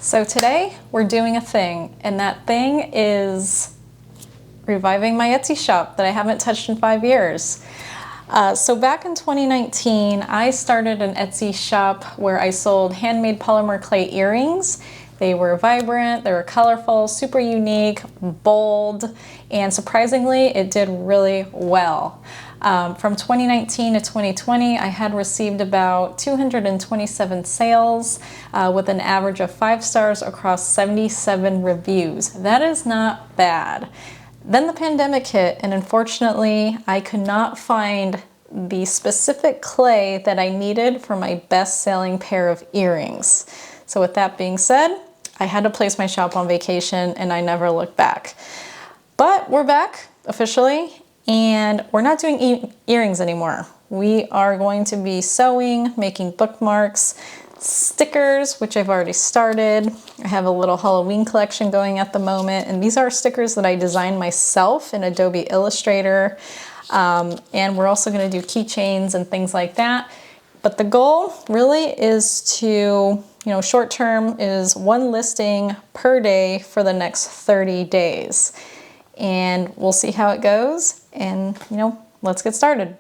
So today we're doing a thing, and that thing is reviving my Etsy shop that I haven't touched in 5 years. So back in 2019, I started an Etsy shop where I sold handmade polymer clay earrings. They were vibrant, they were colorful, super unique, bold, and surprisingly, it did really well. From 2019 to 2020, I had received about 227 sales with an average of 5 stars across 77 reviews. That is not bad. Then the pandemic hit, and unfortunately, I could not find the specific clay that I needed for my best-selling pair of earrings. So with that being said, I had to place my shop on vacation, and I never looked back. But we're back officially, and we're not doing earrings anymore. We are going to be sewing, making bookmarks, stickers, which I've already started. I have a little Halloween collection going at the moment, and these are stickers that I designed myself in Adobe Illustrator. And we're also going to do keychains and things like that. But the goal really is to, short term is 1 listing per day for the next 30 days. And we'll see how it goes, and let's get started.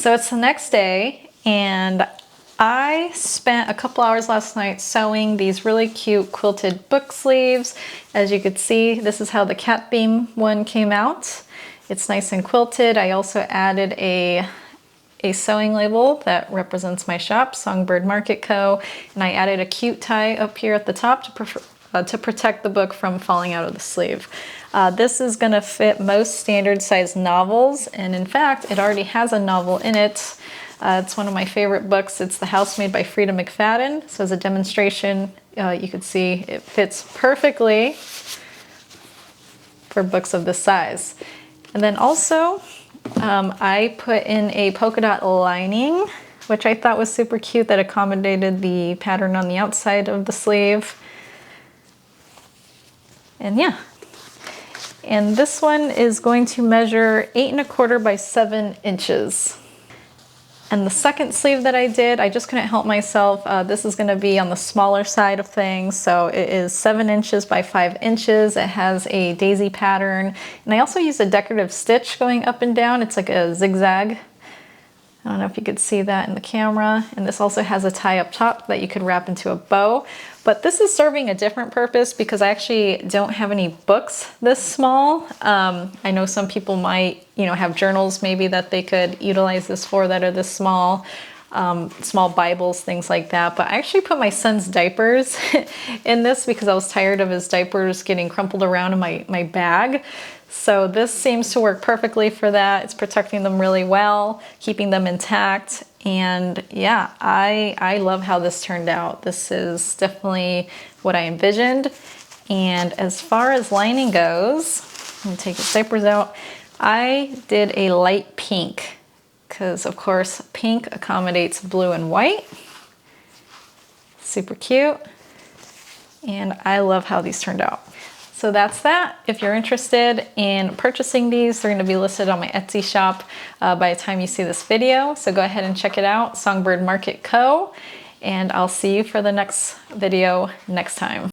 So it's the next day, and I spent a couple hours last night sewing these really cute quilted book sleeves. As you could see, this is how the cat theme one came out. It's nice and quilted. I also added a sewing label that represents my shop, Songbird Market Co. And I added a cute tie up here at the top to protect the book from falling out of the sleeve. This is gonna fit most standard size novels, and in fact, it already has a novel in it. It's one of my favorite books. It's The House Made by Frida McFadden. So as a demonstration, you can see it fits perfectly for books of this size. And then also, I put in a polka dot lining, which I thought was super cute, that accommodated the pattern on the outside of the sleeve. And yeah. And this one is going to measure 8 1/4 by 7 inches. And the second sleeve that I did, I just couldn't help myself. This is gonna be on the smaller side of things. So it is 7 inches by 5 inches. It has a daisy pattern. And I also used a decorative stitch going up and down. It's like a zigzag. I don't know if you could see that in the camera. And this also has a tie up top that you could wrap into a bow. But this is serving a different purpose because I actually don't have any books this small. I know some people might, have journals maybe that they could utilize this for that are this small. Small Bibles, things like that. But I actually put my son's diapers in this because I was tired of his diapers getting crumpled around in my bag. So this seems to work perfectly for that. It's protecting them really well, keeping them intact. And yeah, I love how this turned out. This is definitely what I envisioned. And as far as lining goes, let me take the diapers out. I did a light pink because of course pink accommodates blue and white. Super cute. And I love how these turned out. So that's that. If you're interested in purchasing these, they're going to be listed on my Etsy shop by the time you see this video. So go ahead and check it out, Songbird Market Co. And I'll see you for the next video next time.